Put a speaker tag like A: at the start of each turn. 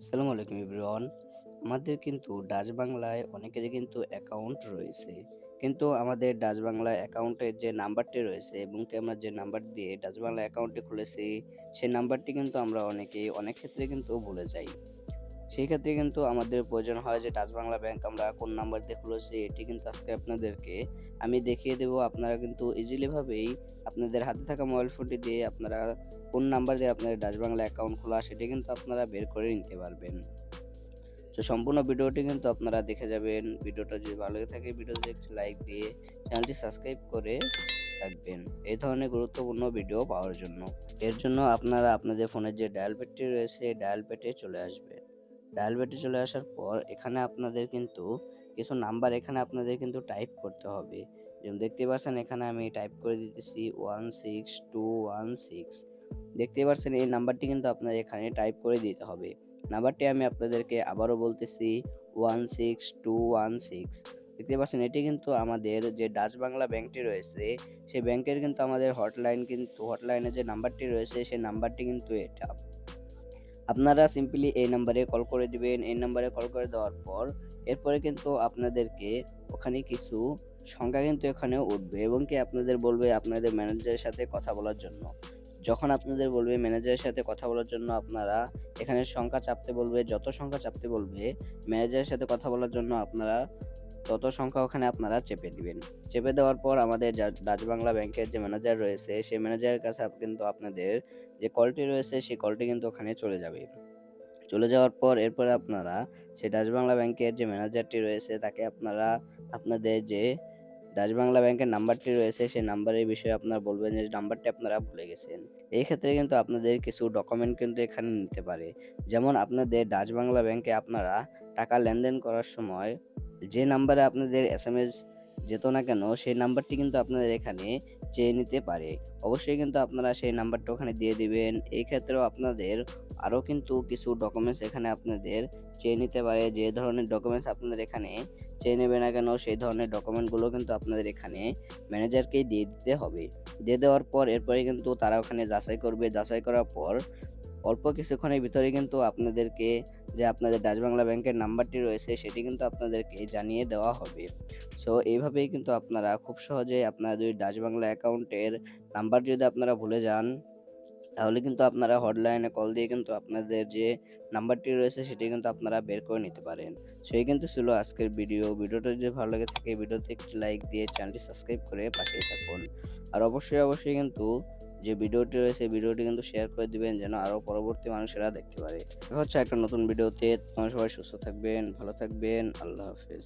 A: আসসালামু আলাইকুম এভরিওয়ান। আমাদের কিন্তু ডাচ বাংলায় অনেকেরই কিন্তু অ্যাকাউন্ট রয়েছে। কিন্তু আমাদের ডাচ বাংলা অ্যাকাউন্টের যে নাম্বারটি রয়েছে এবং কি আমরা যে নাম্বার দিয়ে ডাচ বাংলা অ্যাকাউন্টটি খুলেছি, সেই নাম্বারটি কিন্তু আমরা অনেকেই অনেক ক্ষেত্রে কিন্তু ভুলে যাই। সেই ক্ষেত্রে কিন্তু আমাদের প্রয়োজন হয় যে ডাচ বাংলা ব্যাংক আমরা কোন নাম্বার দিয়ে খুলেছি এটি কিন্তু আজকে আপনাদেরকে আমি দেখিয়ে দেব। আপনারা কিন্তু ইজিলি ভাবেই আপনাদের হাতে থাকা মোবাইল ফোনটি দিয়ে আপনারা কোন নাম্বার দিয়ে আপনাদের ডাচ বাংলা অ্যাকাউন্ট খোলা সেটি কিন্তু আপনারা বের করে নিতে পারবেন। তো সম্পূর্ণ ভিডিওটি কিন্তু আপনারা দেখে যাবেন। ভিডিওটা যদি ভালো লেগে থাকে ভিডিওতে একটি লাইক দিয়ে চ্যানেলটি সাবস্ক্রাইব করে রাখবেন এই ধরনের গুরুত্বপূর্ণ ভিডিও পাওয়ার জন্য। এর জন্য আপনারা আপনাদের ফোনের যে ডায়াল প্যাডটি রয়েছে ডায়াল প্যাডে চলে আসবেন। ডায়াল প্যাডে চলে আসার পর এখানে আপনাদের কিন্তু কিছু নাম্বার এখানে আপনাদের কিন্তু টাইপ করতে হবে। যেমন দেখতে পাচ্ছেন এখানে আমি টাইপ করে দিতেছি 16216। দেখতেই পাচ্ছেন এই নাম্বারটি কিন্তু আপনাদের এখানে টাইপ করে দিতে হবে। নাম্বারটি আমি আপনাদেরকে আবারও বলতেছি 16216। দেখতে পাচ্ছেন এটি কিন্তু আমাদের যে ডাচ বাংলা ব্যাংকটি রয়েছে সেই ব্যাংকের কিন্তু আমাদের হটলাইনে যে নাম্বারটি রয়েছে সেই নাম্বারটি কিন্তু এটা। আপনারা সিম্পলি এই নাম্বারে কল করে দিবেন। এই নাম্বারে কল করে দেওয়ার পর এরপরে কিন্তু আপনাদেরকে ওখানে কিছু সংখ্যা কিন্তু এখানে উঠবে এবং কি আপনাদের বলবে আপনাদের ম্যানেজারের সাথে কথা বলার জন্য। যখন আপনাদের বলবে ম্যানেজারের সাথে কথা বলার জন্য আপনারা এখানে সংখ্যা চাপতে বলবে, যত সংখ্যা চাপতে বলবে ম্যানেজারের সাথে কথা বলার জন্য আপনারা তত সংখ্যা ওখানে আপনারা চেপে দিবেন। চেপে দেওয়ার পর আমাদের ডাচ বাংলা ব্যাংকের যে ম্যানেজার রয়েছে সেই ম্যানেজারের কাছে কিন্তু আপনাদের যে কলটি রয়েছে সেই কলটি কিন্তু ওখানে চলে যাবে। চলে যাওয়ার পর এরপরে আপনারা সেই ডাচ বাংলা ব্যাংকের যে ম্যানেজারটি রয়েছে তাকে আপনারা আপনাদের যে ডাচ বাংলা ব্যাংকের নাম্বারটি রয়েছে সেই নাম্বারের বিষয়ে আপনারা বলবেন যে নাম্বারটি আপনারা ভুলে গেছেন। এই ক্ষেত্রে কিন্তু আপনাদের কিছু ডকুমেন্ট কিন্তু এখানে নিতে পারে। যেমন আপনাদের ডাচ বাংলা ব্যাংকে আপনারা টাকা লেনদেন করার সময় যে নাম্বারে আপনাদের এসএমএস যেত না কেন সেই নাম্বারটি কিন্তু আপনাদের এখানে চেয়ে নিতে পারে। অবশ্যই কিন্তু আপনারা সেই নাম্বারটা ওখানে দিয়ে দিবেন। এই ক্ষেত্রেও আপনাদের আরও কিন্তু কিছু ডকুমেন্টস এখানে আপনাদের চেয়ে নিতে পারে। যে ধরনের ডকুমেন্টস আপনাদের এখানে চেয়ে নেবে না কেন সেই ধরনের ডকুমেন্টগুলো কিন্তু আপনাদের এখানে ম্যানেজারকেই দিয়ে দিতে হবে। দিয়ে দেওয়ার পর এরপরে কিন্তু তারা ওখানে যাচাই করবে। যাচাই করার পর অল্প কিছুক্ষণের ভিতরে কিন্তু আপনাদেরকে যে আপনাদের ডাচ বাংলা ব্যাংকের নাম্বারটি রয়েছে সেটি কিন্তু আপনাদেরকে জানিয়ে দেওয়া হবে। সো এইভাবেই কিন্তু আপনারা খুব সহজেই আপনারা যদি ডাচ বাংলা অ্যাকাউন্টের নাম্বার যদি আপনারা ভুলে যান তাহলে কিন্তু আপনারা হটলাইনে কল দিয়ে কিন্তু আপনাদের যে নাম্বারটি রয়েছে সেটি কিন্তু আপনারা বের করে নিতে পারেন। সেই কিন্তু ছিল আজকের ভিডিওটা যদি ভালো লাগে থাকে ভিডিওতে একটি লাইক দিয়ে চ্যানেলটি সাবস্ক্রাইব করে পাশেই থাকুন। আর অবশ্যই কিন্তু যে ভিডিওটি রয়েছে ভিডিওটি কিন্তু শেয়ার করে দিবেন যেন আরও পরবর্তী মানুষেরা দেখতে পারে। দেখা হচ্ছে একটা নতুন ভিডিওতে। তোমরা সবাই সুস্থ থাকবেন, ভালো থাকবেন। আল্লাহ হাফেজ।